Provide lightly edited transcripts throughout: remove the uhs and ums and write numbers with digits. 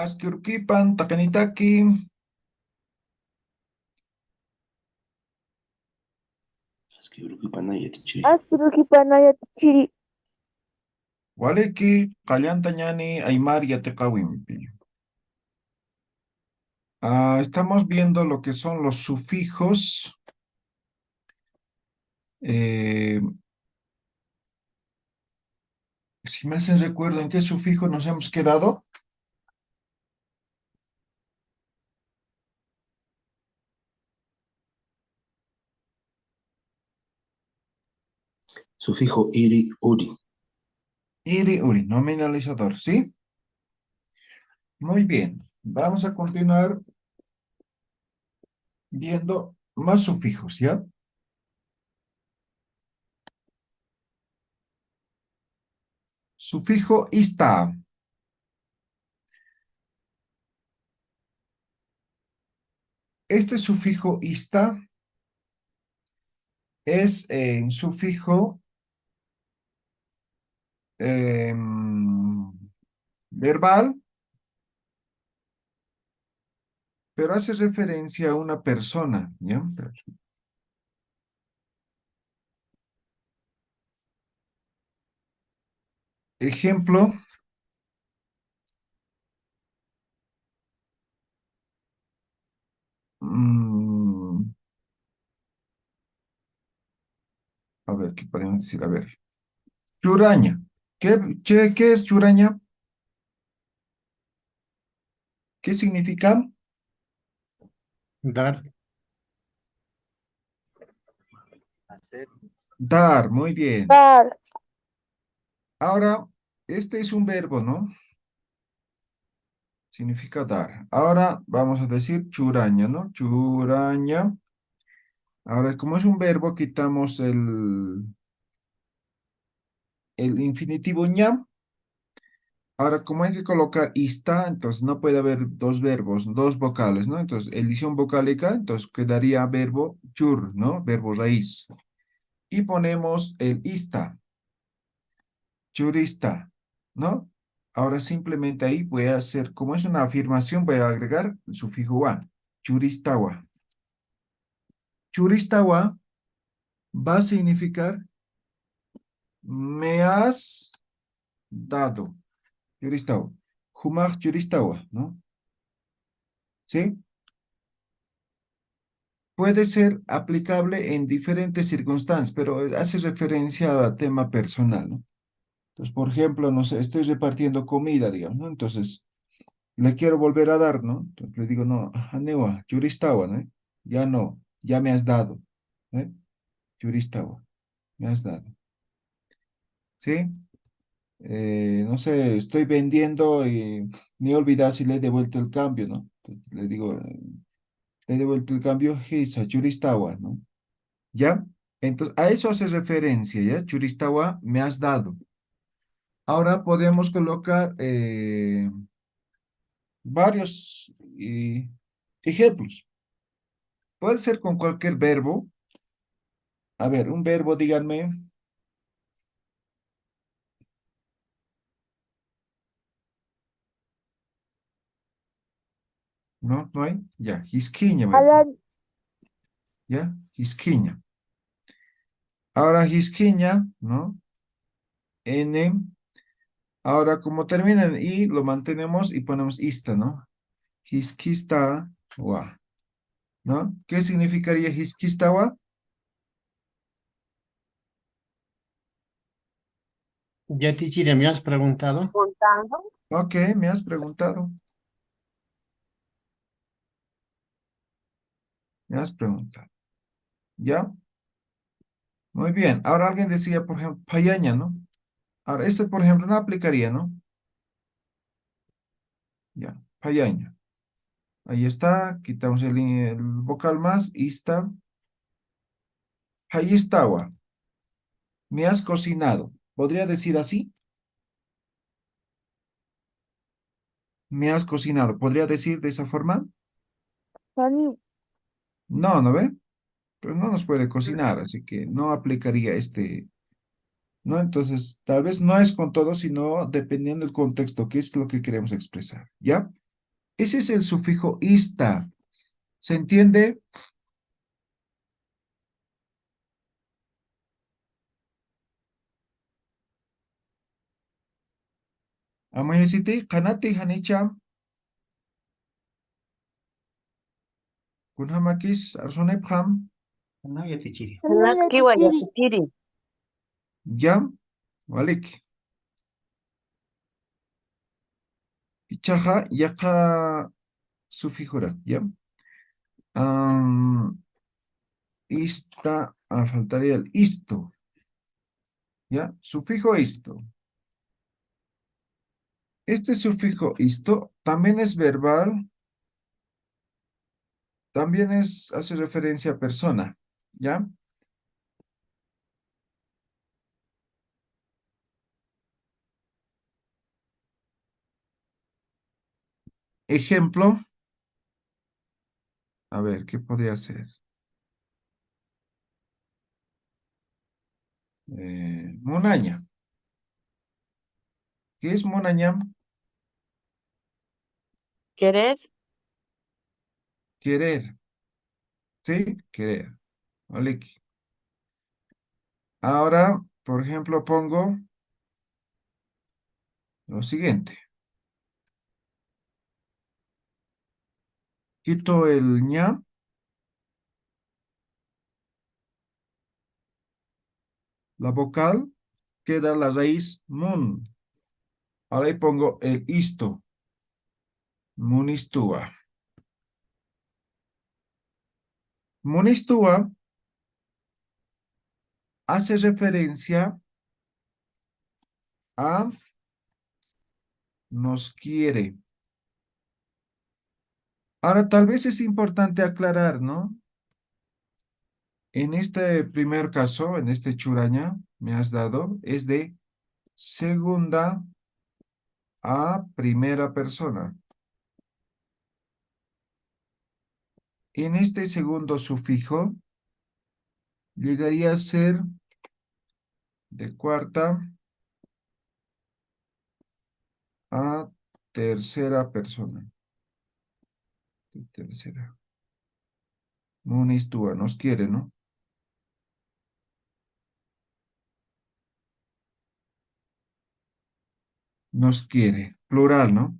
Askurkipan, takanitaki, Askurukipanaya chiri. waleki, kallantañani, aymar yatekawimpi. Estamos viendo lo que son los sufijos. eh, si me hacen recuerdo en qué sufijo nos hemos quedado. Sufijo iri, uri. Iri, uri, nominalizador, ¿sí? Muy bien. Vamos a continuar viendo más sufijos, ¿ya? Sufijo ista. Este sufijo ista es un sufijo verbal, pero hace referencia a una persona, ¿ya? Ejemplo, mm, a ver, ¿qué podemos decir? A ver, churaña. ¿Qué es churaña? ¿Qué significa? Dar. Dar, muy bien. Dar. Ahora, este es un verbo, ¿no? Significa dar. Ahora vamos a decir churaña, ¿no? Churaña. Ahora, como es un verbo, quitamos el infinitivo ña. Ahora, como hay que colocar ista, entonces no puede haber dos verbos, dos vocales, ¿no? Entonces, edición vocálica, entonces quedaría verbo chur, ¿no? Verbo raíz. Y ponemos el ista, churista, ¿no? Ahora simplemente ahí voy a hacer, como es una afirmación, voy a agregar el sufijo wa, churistawa. Churistawa va a significar me has dado. Churistawa. Humaj churistawa, ¿no? ¿Sí? Puede ser aplicable en diferentes circunstancias, pero hace referencia a tema personal, ¿no? Entonces, por ejemplo, no sé, estoy repartiendo comida, digamos, ¿no? Entonces, le quiero volver a dar, ¿no? Entonces, le digo, no, Hanewa, churistawa, ¿no? Ya no, ya me has dado, ¿eh? Churistawa, me has dado, ¿sí? No sé, estoy vendiendo y me he olvidado si le he devuelto el cambio, ¿no? Entonces, le digo, le he devuelto el cambio, Hisa, churistawa, ¿no? ¿Ya? Entonces, a eso hace referencia, ¿ya? Churistawa, me has dado. Ahora podemos colocar varios ejemplos. Puede ser con cualquier verbo. A ver, un verbo, díganme. ¿No? ¿No hay? Ya, hisquiña, verbo. Alan. ¿Ya? Hisquiña. Ahora hisquiña, ¿no? N. Ahora, como termina en I, lo mantenemos y ponemos ista, ¿no? Hisquista, wa, ¿no? ¿Qué significaría hisquista, wa? Ya Tichire, me has preguntado. Contando. Ok, me has preguntado. Me has preguntado. ¿Ya? Muy bien. Ahora alguien decía, por ejemplo, payaña, ¿no? Ahora, este, por ejemplo, no aplicaría, ¿no? Ya, payaña. Ahí está. Quitamos el vocal más. Ista. Ahí estaba. Me has cocinado. ¿Podría decir así? Me has cocinado. ¿Podría decir de esa forma? Sani. No, ¿no ve? Pues no nos puede cocinar, así que no aplicaría este, ¿no? Entonces, tal vez no es con todo, sino dependiendo del contexto, qué es lo que queremos expresar, ¿ya? Ese es el sufijo ista. ¿Se entiende? Amoyesiti, kanati hanicha, kunhamakis, arsonepham, No, yatichiri. Hanayat Kiwa chiri. yatitiri. yam, walik. Ichaja, yaka sufijura, yam. Ista, faltaría el isto, ¿ya? Sufijo isto. Este sufijo isto también es verbal, también hace referencia a persona, ¿ya? Ejemplo, a ver, ¿qué podría ser? Monaña. ¿Qué es monaña? ¿Querés? Querer, ¿sí? Querer. Oliki. Ahora, por ejemplo, pongo lo siguiente. Quito el ña, la vocal, queda la raíz mun. Ahora ahí pongo el isto, munistúa. Munistúa hace referencia a nos quiere. Ahora, tal vez es importante aclarar, ¿no? En este primer caso, en este churaña, me has dado, es de segunda a primera persona. En este segundo sufijo, llegaría a ser de cuarta a tercera persona. De tercera. Munistúa, nos quiere, ¿no? Nos quiere, plural, ¿no?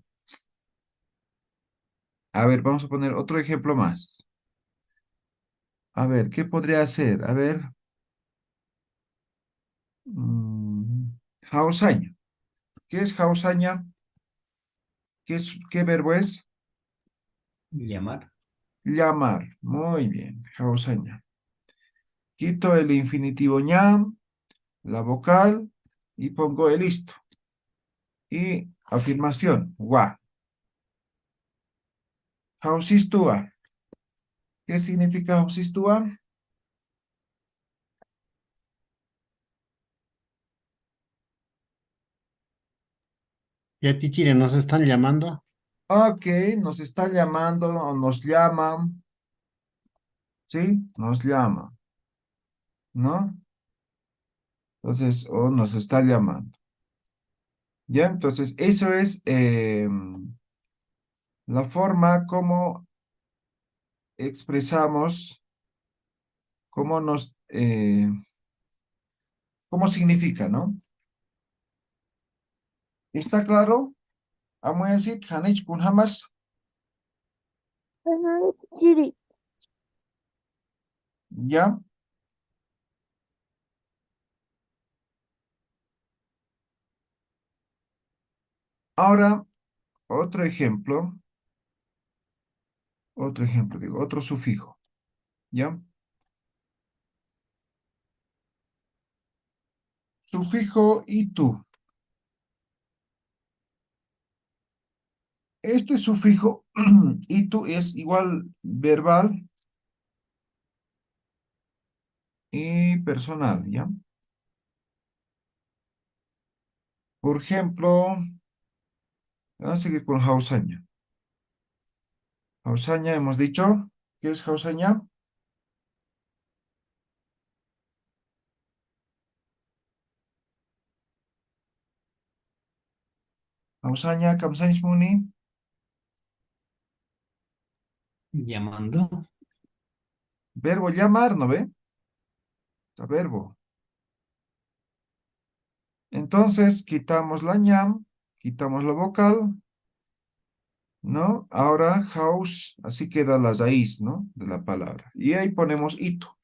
A ver, vamos a poner otro ejemplo más. A ver, ¿qué podría ser? A ver. Jausaña. ¿Qué es jausaña? ¿Qué verbo es? Llamar. Llamar. Muy bien, jausaña. Quito el infinitivo ñam, la vocal, y pongo el listo. Y afirmación, gua. Jausistúa. ¿Qué significa jausistúa? Yatichiri, ¿nos están llamando? Ok, nos está llamando o nos llaman. ¿Sí? Nos llama, ¿no? Entonces, o nos está llamando. ¿Ya? Entonces, eso es la forma como expresamos, cómo cómo significa, ¿no? ¿Está claro? Vamos a decir, Hanich kun jamás, Hanayat chiri. ¿ya? Ahora, otro ejemplo, digo, otro sufijo, ¿ya? Sufijo itu. Este sufijo itu es igual verbal y personal, ¿ya? Por ejemplo, vamos a seguir con Jausaña. Jausaña hemos dicho, ¿qué es Jausaña? Jausaña, Kamsanis Muni, Llamando. Verbo llamar, ¿no ve? Está verbo. Entonces, quitamos la ñam, quitamos la vocal, ¿no? Ahora, house, así queda la raíz, ¿no? De la palabra. Y ahí ponemos ito.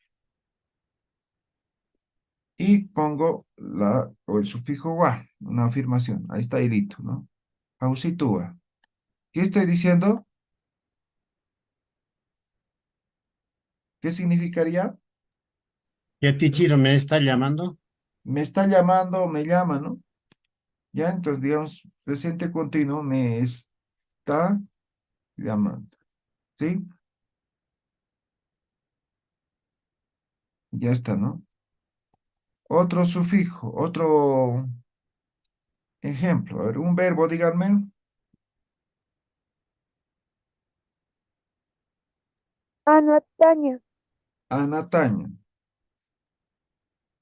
Y pongo o el sufijo wa, una afirmación. Ahí está el ito, ¿no? Hausitúa. ¿Qué estoy diciendo? ¿Qué significaría? Yatichiro me está llamando. Me está llamando, me llama, ¿no? Ya, entonces, digamos, presente continuo me está llamando, ¿sí? Ya está, ¿no? Otro sufijo, otro ejemplo. A ver, un verbo, díganme. Anataña. Anataña.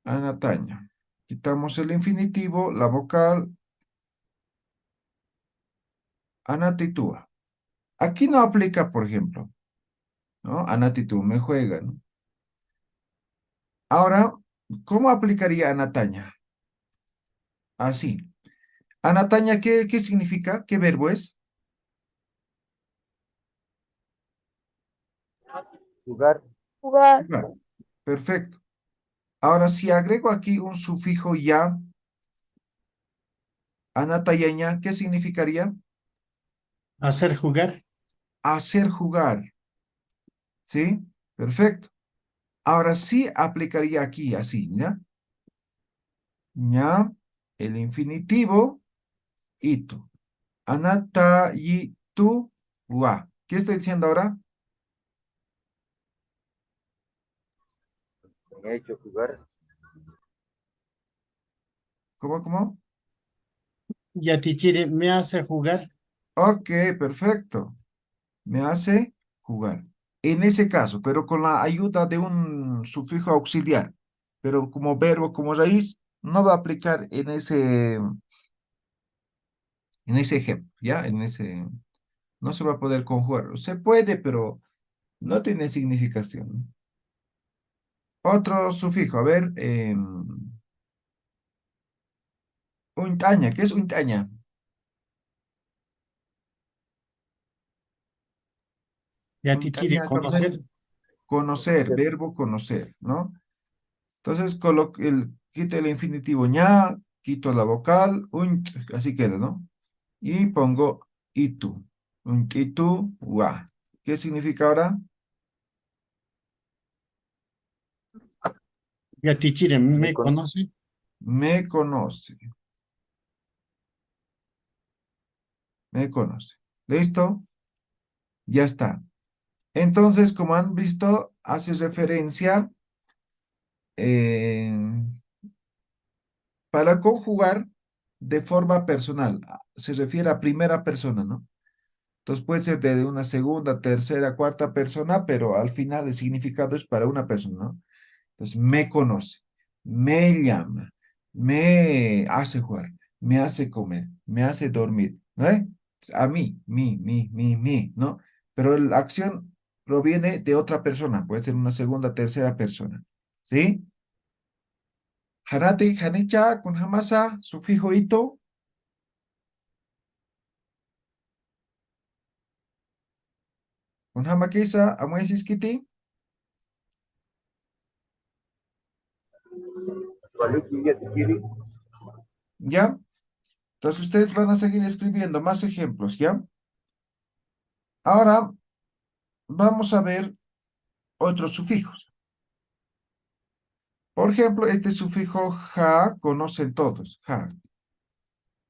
Anataña. Quitamos el infinitivo, la vocal, anatitúa. Aquí no aplica, por ejemplo, ¿no? Anatitú, me juega, ¿no? Ahora, ¿cómo aplicaría anataña? Así. Anataña, ¿qué significa? ¿Qué verbo es? Jugar. Jugar. Jugar. Perfecto. Ahora, si agrego aquí un sufijo ya, anatayeña, ¿qué significaría? Hacer jugar. Hacer jugar. ¿Sí? Perfecto. Ahora sí aplicaría aquí, así, ¿ya? Ya, el infinitivo, itu. Anatayitu wa. ¿Qué estoy diciendo ahora? Me ha hecho jugar. ¿Cómo? Yatichiri me hace jugar. Ok, perfecto. Me hace jugar. En ese caso, pero con la ayuda de un sufijo auxiliar. Pero como verbo, como raíz, no va a aplicar en ese ejemplo, ¿ya? No se va a poder conjugar. Se puede, pero no tiene significación. Otro sufijo, a ver, untaña, ¿qué es untaña? Yatichiri Untaña, conocer. conocer, Conocer. verbo conocer, ¿no? Entonces quito el infinitivo quito la vocal, así queda, ¿no? Y pongo itu, untitu, wa. ¿Qué significa ahora? Yatichiri Me me con- conoce. Me conoce, me conoce. ¿Listo? Ya está. Entonces, como han visto, hace referencia eh, para conjugar de forma personal. Se refiere a primera persona, ¿no? Entonces puede ser de una segunda, tercera, cuarta persona, pero al final el significado es para una persona, ¿no? Entonces, me conoce, me llama, me hace jugar, me hace comer, me hace dormir, ¿no? A mí, ¿no? Pero la acción proviene de otra persona, puede ser una segunda, tercera persona, ¿sí? Hanate, Hanicha, con Hamasa, sufijo ito, con Hamakisa, Amuesiskiti, Waliki ya te quiere. ¿ya? Entonces ustedes van a seguir escribiendo más ejemplos, ¿ya? Ahora vamos a ver otros sufijos. Por ejemplo, este sufijo ja conocen todos, ja.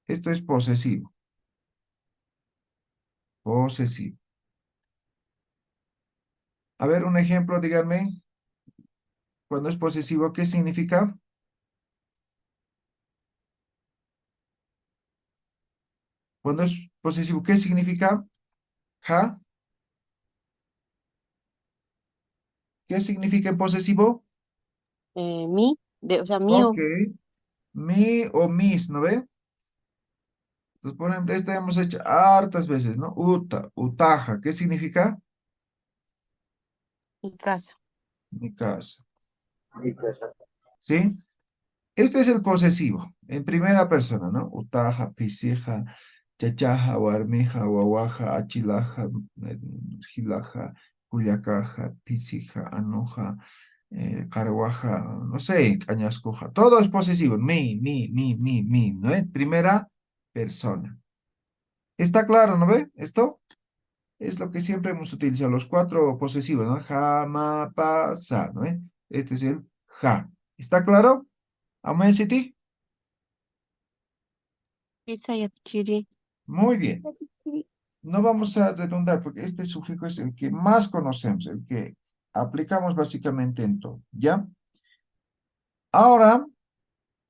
Esto es posesivo, posesivo. A ver, un ejemplo, díganme, cuando es posesivo, ¿qué significa? Cuando es posesivo, ¿qué significa? Ja, ¿qué significa en posesivo? o sea, Ok, mío. mi o mis, ¿no ve? Entonces, por ejemplo, este hemos hecho hartas veces, ¿no? Uta, utaja, ¿qué significa? Mi casa. Mi casa. Mi casa. ¿Sí? Este es el posesivo, en primera persona, ¿no? Utaja, pisija, chachaja, warmija, wawaja, achilaja, gilaja, culiacaja, pisija, anoja, carguaja, no sé, cañascoja. Todo es posesivo. Mi, ¿no es? Primera persona. ¿Está claro, no ve? Esto es lo que siempre hemos utilizado, los cuatro posesivos, ¿no? Ja, ma, pa, sa, ¿no? Este es el ja. ¿Está claro? Amen City. Pizza y adquirí. Muy bien. No vamos a redundar porque este sufijo es el que más conocemos, el que aplicamos básicamente en todo, ¿ya? Ahora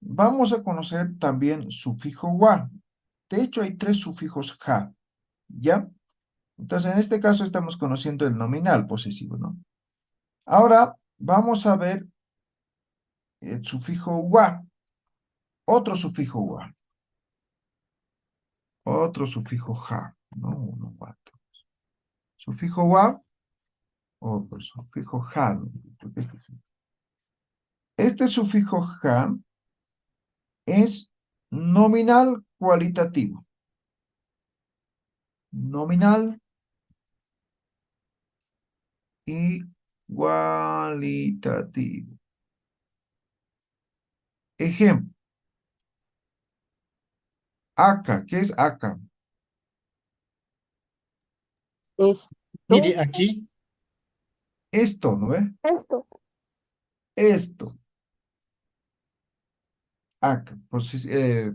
vamos a conocer también sufijo wa. De hecho, hay tres sufijos ja, ¿ya? Entonces, en este caso estamos conociendo el nominal posesivo, ¿no? Ahora vamos a ver el sufijo wa, otro sufijo wa, otro sufijo ja, ¿no? Uno, cuatro. Sufijo wa, otro sufijo ja, ¿no? Este sufijo ja es nominal cualitativo. Nominal y cualitativo. Ejemplo, acá, ¿qué es acá? Esto. Mire, aquí, Esto, ¿no ve? Esto. Esto, acá, pues,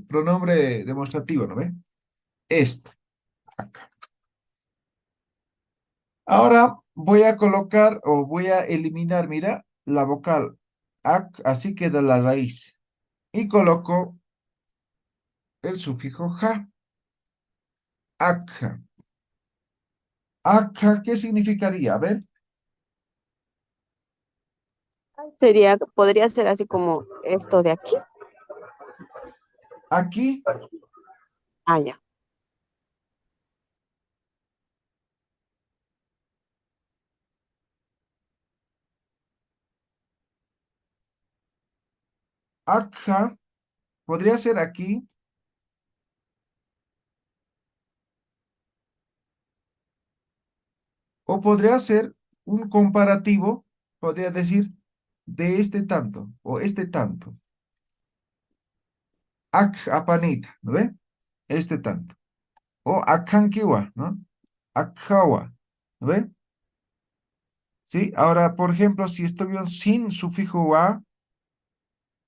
pronombre demostrativo, ¿no ve? Esto, acá. Ahora voy a colocar o voy a eliminar, mira, la vocal ac, así queda la raíz. Y coloco el sufijo ja, acá. Acá, ¿qué significaría? A ver, Sería, podría ser así como esto de aquí. aquí, Ah, ya. acá, podría ser aquí, o podría ser un comparativo, podría decir, de este tanto, o este tanto. Ak apanita, ¿no ve? Este tanto. O akankiwa, ¿no? Akawa, ¿no ve? ¿Sí? Ahora, por ejemplo, si estuviera sin sufijo wa,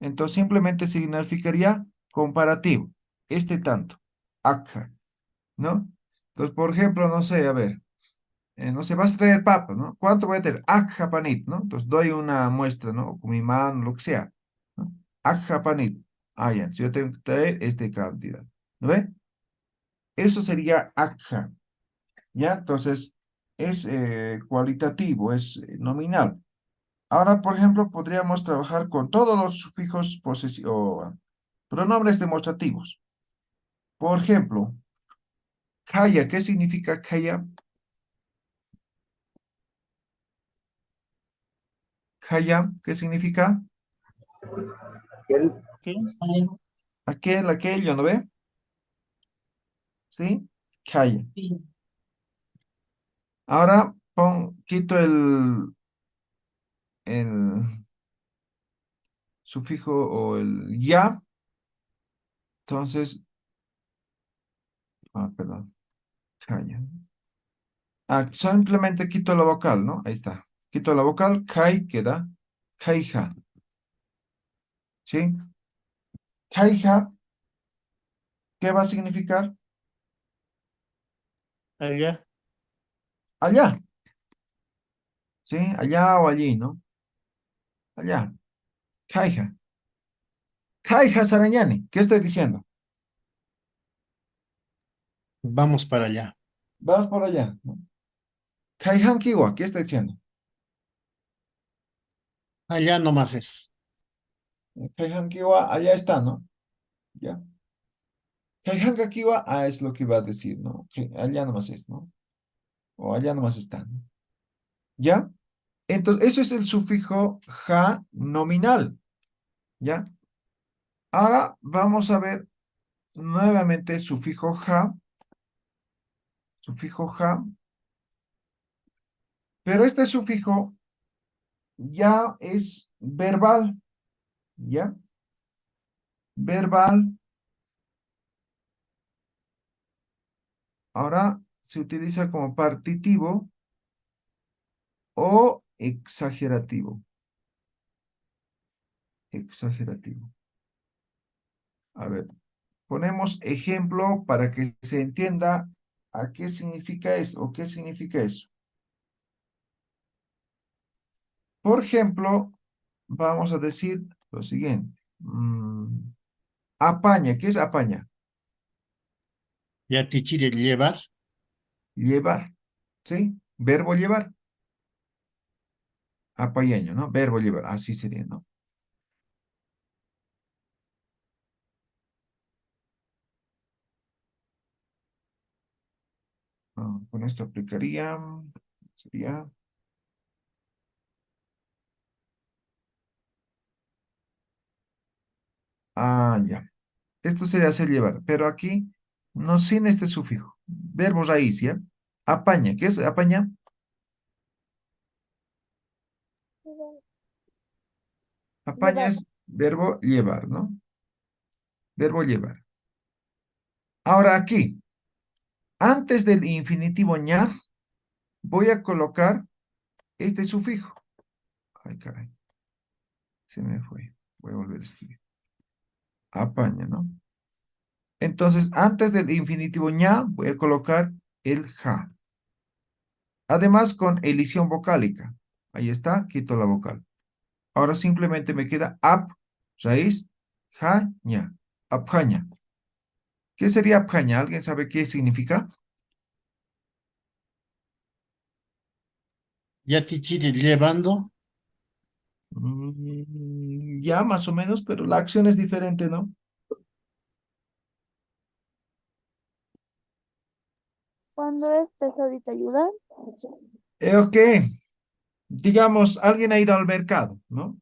entonces simplemente significaría comparativo. Este tanto. Akha, ¿no? Entonces, por ejemplo, no sé, a ver. No sé, vas a traer papa, ¿no? ¿Cuánto voy a tener? Japanit, ¿no? Entonces doy una muestra, ¿no? Con mi mano, lo que sea, ¿no? Japanit. Ah, ya, si yo tengo que traer esta cantidad, ¿no ve? Eso sería akha, ¿ya? Entonces, es cualitativo, es nominal. Ahora, por ejemplo, podríamos trabajar con todos los sufijos o pronombres demostrativos. Por ejemplo, kaya, ¿qué significa kaya? Kaya, ¿qué significa? Aquel, ¿qué? Aquel, aquello, ¿no ve? ¿Sí? Kaya. Sí. Ahora quito el sufijo o el ya. Entonces, perdón. Kaya. Simplemente quito la vocal, ¿no? Ahí está. Quito la vocal, kai queda kaija. ¿Sí? Kaija, ¿qué va a significar? Allá, Allá. ¿Sí? Allá o allí, ¿no? Allá. Kaija. Kaija Sarañani. ¿Qué estoy diciendo? vamos para allá. Vamos por allá, ¿no? Kaijan Kiwa, ¿qué estoy diciendo? Allá nomás es. Kaijan Kiwa, allá está, ¿no? Ya. Kaijan Kiwa, es lo que iba a decir, ¿no? Que allá nomás es, ¿no? O allá nomás está, ¿no? ¿Ya? Entonces, eso es el sufijo ja nominal, ¿ya? Ahora vamos a ver nuevamente sufijo ja, pero este sufijo ya es verbal, ¿ya? Verbal. Ahora se utiliza como partitivo o exagerativo. Exagerativo. A ver, ponemos ejemplo para que se entienda a qué significa esto o qué significa eso. Por ejemplo, vamos a decir lo siguiente. Apaña, ¿qué es apaña? Yatichiri, llevar. Llevar, ¿sí? Verbo llevar. Apañaño, ¿no? Verbo llevar, así sería, ¿no? Con esto aplicaría, sería, ya. Esto sería hacer llevar, pero aquí no sin este sufijo. Verbo raíz, ¿ya? Apaña, ¿qué es apaña? Apaña Llevar. es verbo llevar, ¿no? Verbo llevar. Ahora aquí, antes del infinitivo ña, voy a colocar este sufijo. Ay, caray, se me fue. Voy a volver a escribir. Apaña, ¿no? Entonces, antes del infinitivo ña, voy a colocar el ja. Además, con elisión vocálica. Ahí está, quito la vocal. Ahora simplemente me queda ap, raíz, ja, ña. Apjaña. ¿Qué sería apjaña? ¿Alguien sabe qué significa? Yatichiri, llevando. Ya más o menos, pero la acción es diferente, ¿no? Cuando es pesadita ayudar. Ok, digamos, alguien ha ido al mercado, ¿no?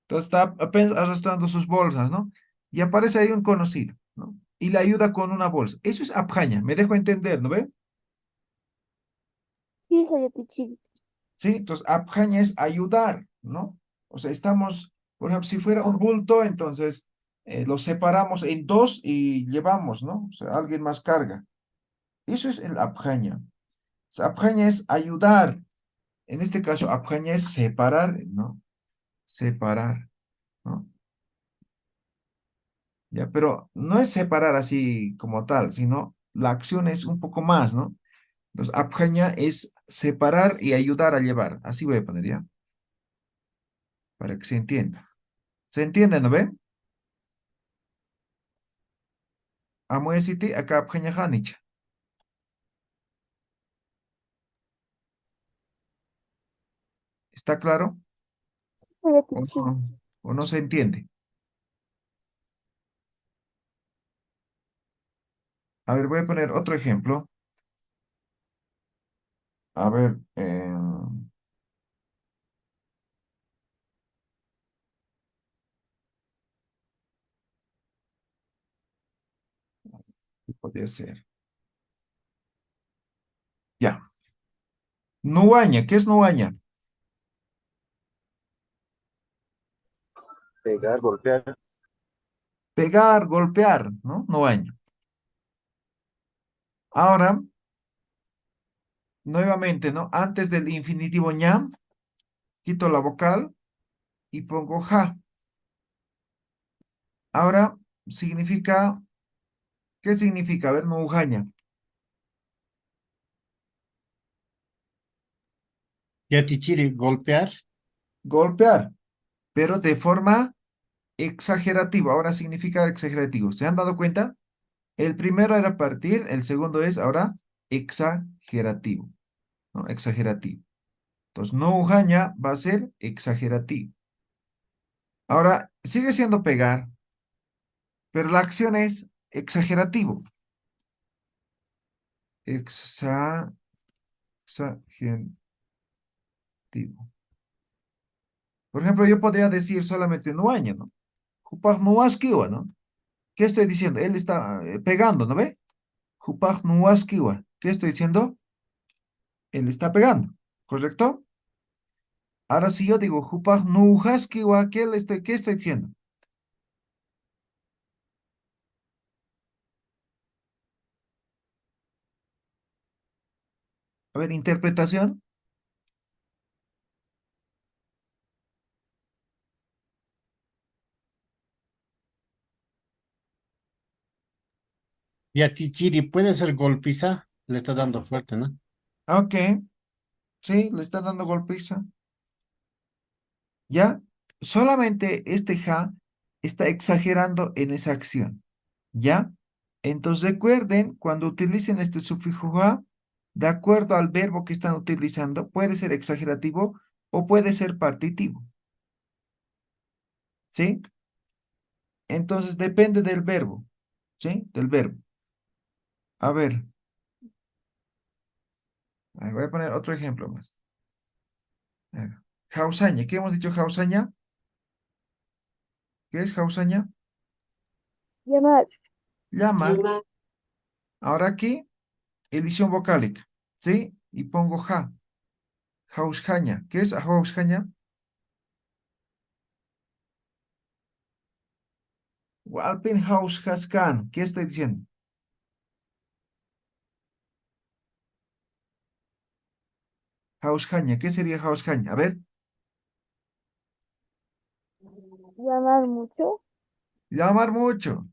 Entonces está apenas arrastrando sus bolsas, ¿no? Y aparece ahí un conocido, ¿no? Y le ayuda con una bolsa. Eso es apjaña, me dejo entender, ¿no ve? Sí, soy Yatichiri. Sí, entonces apjaña es ayudar, ¿no? O sea, estamos, por ejemplo, si fuera un bulto, entonces lo separamos en dos y llevamos, ¿no? O sea, alguien más carga. Eso es el apjaña. O sea, apjaña es ayudar. En este caso, apjaña es separar, ¿no? Separar, ¿no? Ya, pero no es separar así como tal, sino la acción es un poco más, ¿no? Entonces, apjaña es separar y ayudar a llevar. Así voy a poner ya, para que se entienda. ¿Se entiende, no ven? Amuesiti, acá apjaña janicha. ¿Está claro? Soy ¿O Yatichiri. no, o no se entiende? A ver, voy a poner otro ejemplo. A ver, ¿qué podría ser? Ya. Nuaña, ¿qué es nuaña? pegar, golpear, Pegar, golpear, ¿no? Nuaña. Ahora, nuevamente, ¿no? Antes del infinitivo ña, quito la vocal y pongo ja. Ahora, significa, ¿qué significa? A ver, nujaña. Yatichiri, golpear. Golpear, pero de forma exagerativa. Ahora significa exagerativo. ¿Se han dado cuenta? El primero era partir, el segundo es ahora exagerativo, ¿no? Exagerativo. Entonces, nujaña va a ser exagerativo. Ahora, sigue siendo pegar, pero la acción es exagerativo. Exa, exagerativo. Por ejemplo, yo podría decir solamente nuaña, ¿no? Jupaj nuaskiwa, ¿no? ¿Qué estoy diciendo? Él está pegando, ¿no ve? Jupaj nuaskiwa. ¿Qué estoy diciendo? Él está pegando, ¿correcto? Ahora si yo digo jupaj nujaskiwa, ¿qué estoy diciendo? A ver, interpretación. Yatichiri puede ser golpiza, le está dando fuerte, ¿no? Ok, sí, le está dando golpiza. ¿Ya? Solamente este ja está exagerando en esa acción. ¿Ya? Entonces recuerden, cuando utilicen este sufijo ja, de acuerdo al verbo que están utilizando, puede ser exagerativo o puede ser partitivo. ¿Sí? Entonces depende del verbo. ¿Sí? Del verbo. A ver, voy a poner otro ejemplo más. A ver, Jausaña. ¿Qué hemos dicho jausaña? ¿Qué es jausaña? Llamar. Llamar. Ahora aquí, edición vocálica. ¿Sí? Y pongo ja. Jausjaña. ¿Qué es jausjaña? Walpin Hausjascan. ¿Qué estoy diciendo? Hausjaña. ¿Qué sería jausjaña? A ver, Llamar mucho. llamar mucho.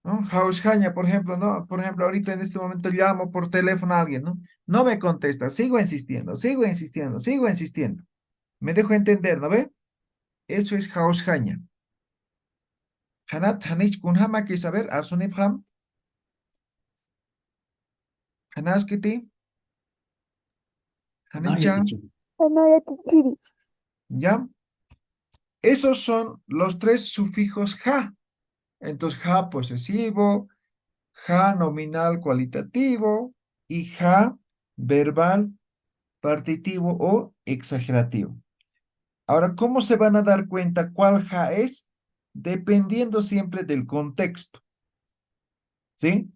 ¿No? Hausjaña, por ejemplo, ¿no? Por ejemplo, ahorita en este momento llamo por teléfono a alguien, ¿no? No me contesta. Sigo insistiendo, sigo insistiendo, sigo insistiendo. Me dejo entender, ¿no ve? Eso es hausjaña. Hanat hanich kunhama que saber arsunibham. Hanaskiti. No, Hanicha. Yatichiri. Llamar yatichiri. ¿Ya? Esos son los tres sufijos ja. Entonces, ja posesivo, ja nominal cualitativo y ja verbal partitivo o exagerativo. Ahora, ¿cómo se van a dar cuenta cuál ja es? Dependiendo siempre del contexto, ¿sí?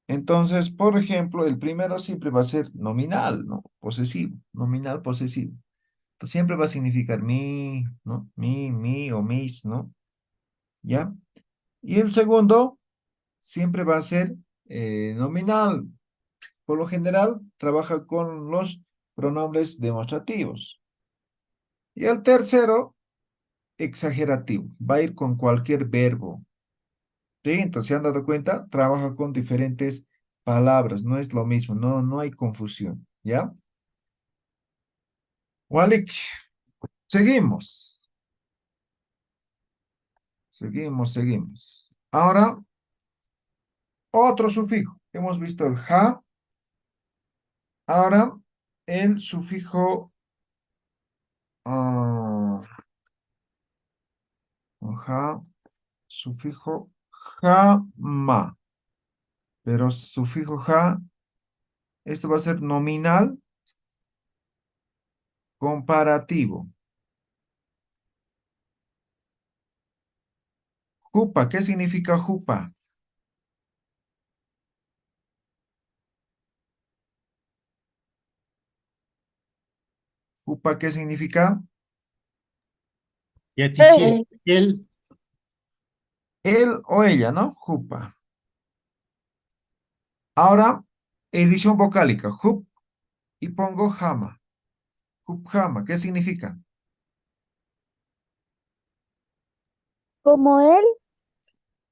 Entonces, por ejemplo, el primero siempre va a ser nominal, ¿no? Posesivo, nominal posesivo. Entonces, siempre va a significar mi, ¿no? Mi o mis, ¿no? ¿Ya? Y el segundo siempre va a ser nominal. Por lo general, trabaja con los pronombres demostrativos. Y el tercero, exagerativo. Va a ir con cualquier verbo. ¿Sí? Entonces, ¿se han dado cuenta? Trabaja con diferentes palabras. No es lo mismo. No hay confusión. ¿Ya? Walik, seguimos. Seguimos. Ahora, otro sufijo. Hemos visto el ja. Ahora, el sufijo ja, sufijo jama. Pero sufijo ja, esto va a ser nominal comparativo. Jupa, ¿qué significa jupa? Jupa, ¿qué significa? Yatichiri, él, Él o ella, ¿no? Jupa. Ahora, edición vocálica. Jup y pongo jama. Jup jama, ¿qué significa? Como él.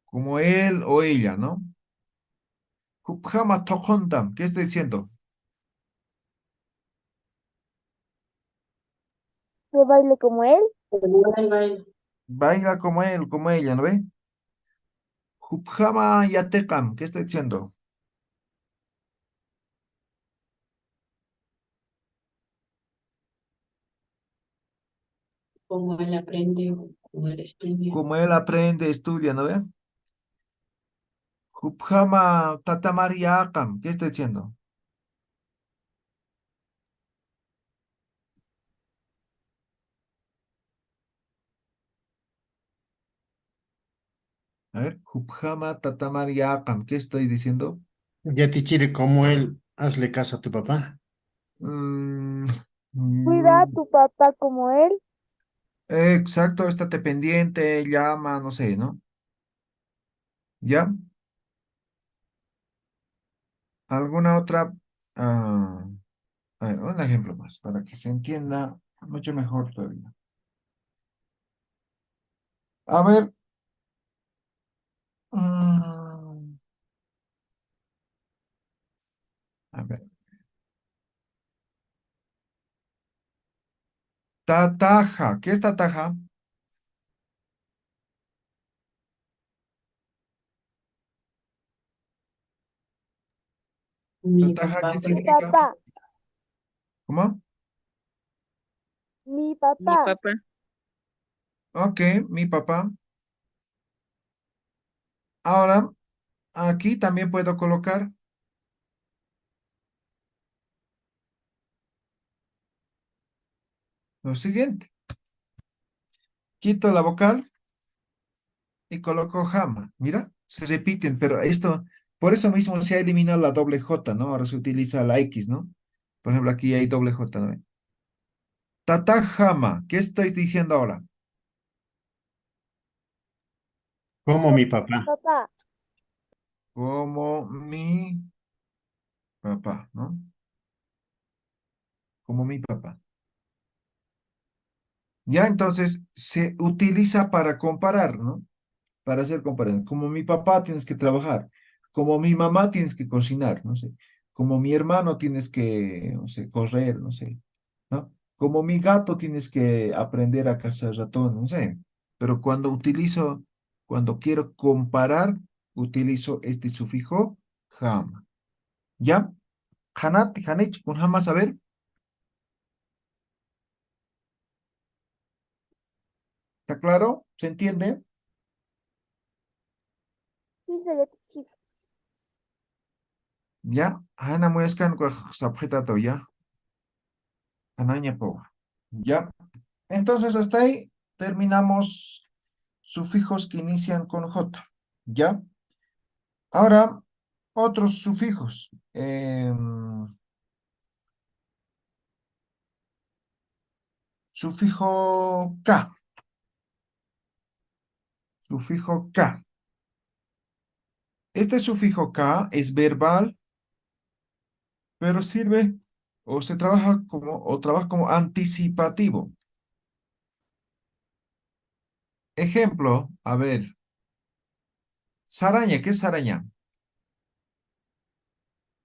Como él o ella, ¿no? Jup jama tokontam, ¿qué estoy diciendo? Que baile como él. Baila como él, como ella, ¿no ve? Jup jama yatekam, ¿qué estoy diciendo? Como él aprende, como él estudia. Como él aprende, estudia, ¿no ve? Hupjama tatamariakam. ¿Qué está diciendo? A ver, Hubhama Tatamar Yaqam. ¿Qué estoy diciendo? Yatichiri, como él, hazle caso a tu papá. Mm, Cuida a mm, tu papá como él. exacto, estate pendiente, llama, no sé, ¿no? ¿Ya? ¿Alguna otra? ah, a ver, un ejemplo más para que se entienda mucho mejor todavía. A ver. mm, a ver. Tataja. ¿Qué es tataja? Mi Tataja, papá, ¿qué Mi significa? papá, ¿Cómo? mi Mi papá. papá. Ok, mi papá. Ahora, aquí también puedo colocar lo siguiente. Quito la vocal y coloco jama. Mira, se repiten, pero esto, por eso mismo se ha eliminado la doble J, ¿no? Ahora se utiliza la X, ¿no? Por ejemplo, aquí hay doble J, ¿no? Tata jama, ¿qué estoy diciendo ahora? Como mi papá. Papá, Como mi papá, ¿no? Como mi papá. Ya entonces se utiliza para comparar, ¿no? Para hacer comparación. Como mi papá tienes que trabajar, como mi mamá tienes que cocinar, no sé, como mi hermano tienes que, no sé, correr, no sé, ¿no? Como mi gato tienes que aprender a cazar ratón, no sé. Pero cuando quiero comparar, utilizo este sufijo jama. ¿Ya? Hanat, Hanech, con jamás, a ver, ¿está claro? ¿Se entiende? sí se le chico. ¿Ya? Hana muescan con sabjetato, ¿ya? Anaña po. ¿Ya? Entonces, hasta ahí terminamos sufijos que inician con J. ¿Ya? Ahora, otros sufijos. Sufijo K. Sufijo K. Este sufijo K es verbal, pero sirve trabaja como anticipativo. Ejemplo, a ver, saraña, ¿qué es saraña?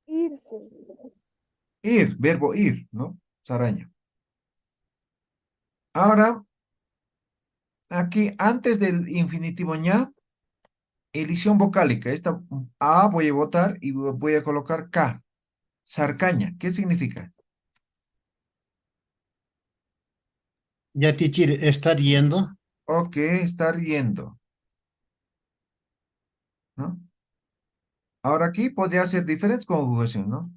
Irse. Ir, verbo ir, ¿no? Saraña. Ahora, aquí, antes del infinitivo ña, elisión vocálica. Esta A voy a votar y voy a colocar K. Sarcaña. ¿Qué significa? Yatichiri, estar yendo. Ok, estar yendo, ¿no? Ahora aquí podría ser diferentes conjugaciones, ¿no?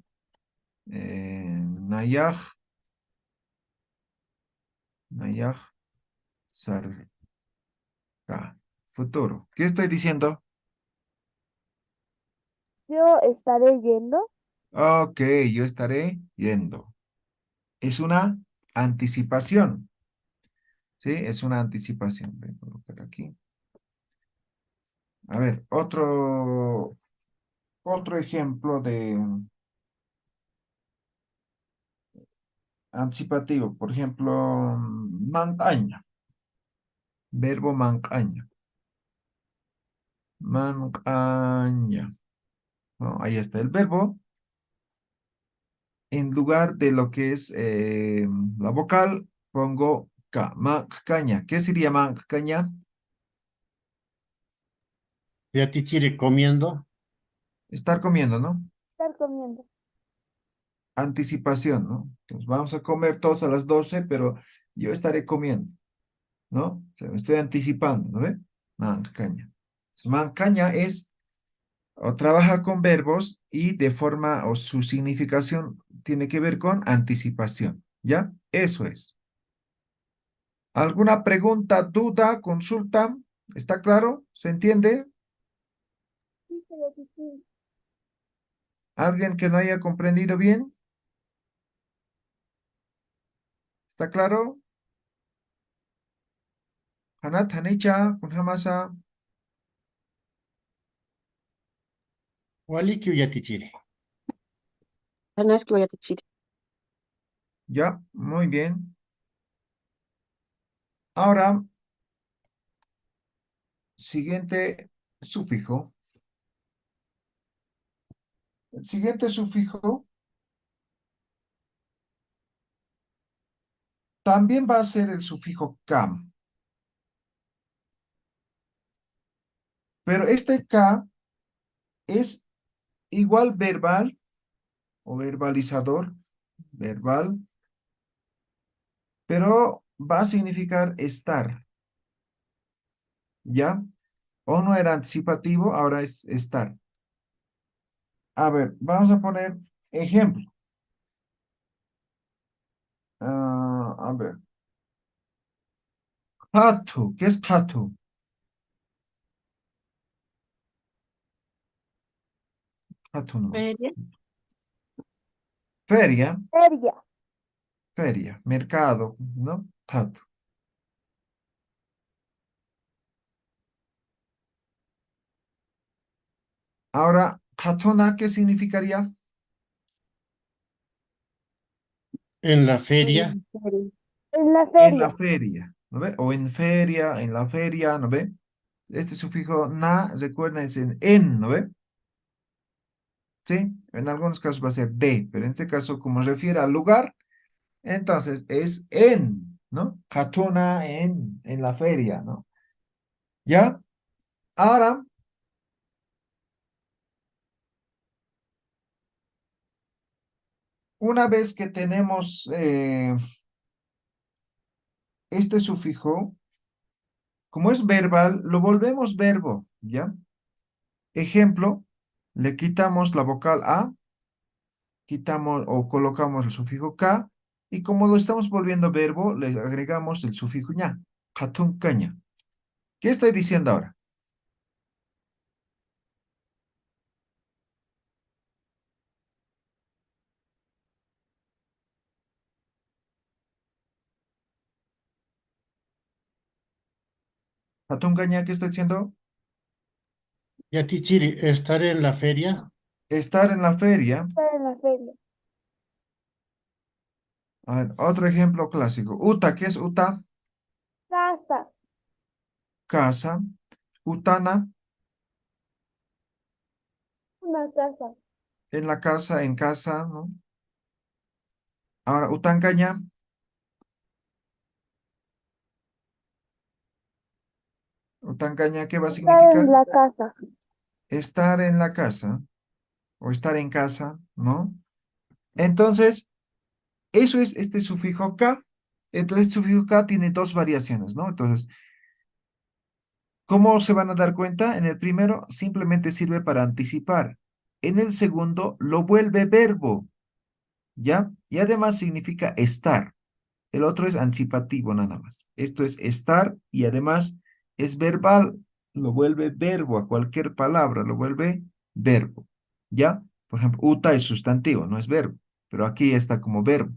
Nayaj, nayaj, sarca. Futuro. ¿Qué estoy diciendo? Yo estaré yendo. Ok, yo estaré yendo. Es una anticipación, ¿sí? Es una anticipación. Voy a colocar aquí. A ver, otro ejemplo de anticipativo. Por ejemplo, mancaña. Verbo mancaña. Mancaña. No, ahí está el verbo. En lugar de lo que es la vocal, pongo K. Mancaña. ¿Qué sería mancaña? Yatichiri, comiendo. Estar comiendo, ¿no? Estar comiendo. Anticipación, ¿no? Entonces vamos a comer todos a las 12, pero yo estaré comiendo, ¿no? O sea, me estoy anticipando, ¿no ve? Mancaña. Entonces, mancaña es o trabaja con verbos y de forma o su significación tiene que ver con anticipación, ¿ya? Eso es. ¿Alguna pregunta, duda, consulta? ¿Está claro? ¿Se entiende? ¿Alguien que no haya comprendido bien? ¿Está claro? Hanat, Hanicha, Kunhamasa. Wali Yatichiri. No es que voy a decir. Ya, muy bien. Ahora, siguiente sufijo. El siguiente sufijo también va a ser el sufijo cam. Pero este K es igual verbal o verbalizador, verbal, pero va a significar estar, ¿ya? O no era anticipativo, ahora es estar. A ver, vamos a poner ejemplo. A ver. Hatu, ¿qué es hatu? Hatu no. Feria. Feria, Feria. feria, mercado, ¿no? Hatu. Ahora, hatuna, ¿qué significaría? En la feria. En la En la feria. feria, ¿no ve? O en la feria, ¿no ve? Este sufijo na, recuerden, es en, ¿no ve? Sí, en algunos casos va a ser de, pero en este caso, como refiere al lugar, entonces es en, ¿no? Katuna en la feria, ¿no? ¿Ya? Ahora, una vez que tenemos este sufijo, como es verbal, lo volvemos verbo, ¿ya? Ejemplo, le quitamos la vocal A, quitamos o colocamos el sufijo K, y como lo estamos volviendo verbo, le agregamos el sufijo ña, katun caña. ¿Qué estoy diciendo ahora? Katun caña, ¿qué estoy diciendo? Yatichiri, estar en la feria. Estar en la feria. Estar en la feria. A ver, otro ejemplo clásico. Uta, ¿qué es uta? Casa. Casa. Utana, Una casa. en casa, ¿no? Ahora, utancaña, utancaña, ¿qué va a Estar significar? en la casa. Estar en la casa o estar en casa, ¿no? Entonces, eso es este sufijo K. Entonces, el sufijo K tiene dos variaciones, ¿no? Entonces, ¿cómo se van a dar cuenta? En el primero, simplemente sirve para anticipar. En el segundo, lo vuelve verbo, ¿ya? Y además significa estar. El otro es anticipativo nada más. Esto es estar y además es verbal. Lo vuelve verbo a cualquier palabra, lo vuelve verbo, ¿ya? Por ejemplo, uta es sustantivo, no es verbo, pero aquí está como verbo,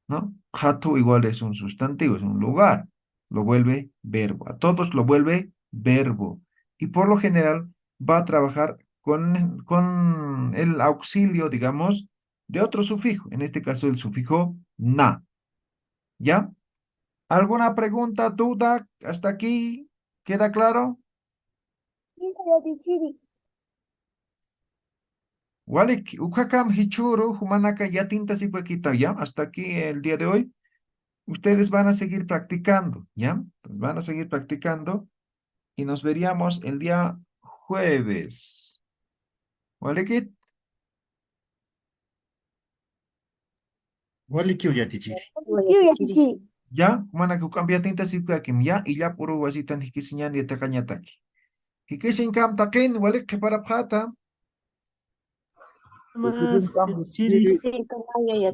¿no? Hatu igual es un sustantivo, es un lugar, lo vuelve verbo. A todos lo vuelve verbo. Y por lo general va a trabajar con el auxilio, digamos, de otro sufijo, en este caso el sufijo na, ¿ya? ¿Alguna pregunta, duda? ¿Hasta aquí? ¿Queda claro? Sí, señor Tichiri. Walik, ukakam hichuru, humanaka ya tinta si ¿ya? Hasta aquí el día de hoy. Ustedes van a seguir practicando, ¿ya? Pues van a seguir practicando y nos veríamos el día jueves. ¿Walikit? Wali Yatichiri. Yo Tichiri. ¿Ya? Humanaka ukambia tinta si ¿ya? Y ya puro wasitan hikisinyan y takañataki. Hikisin kam takin, walik que para pata. Cambia, Sí, como ya,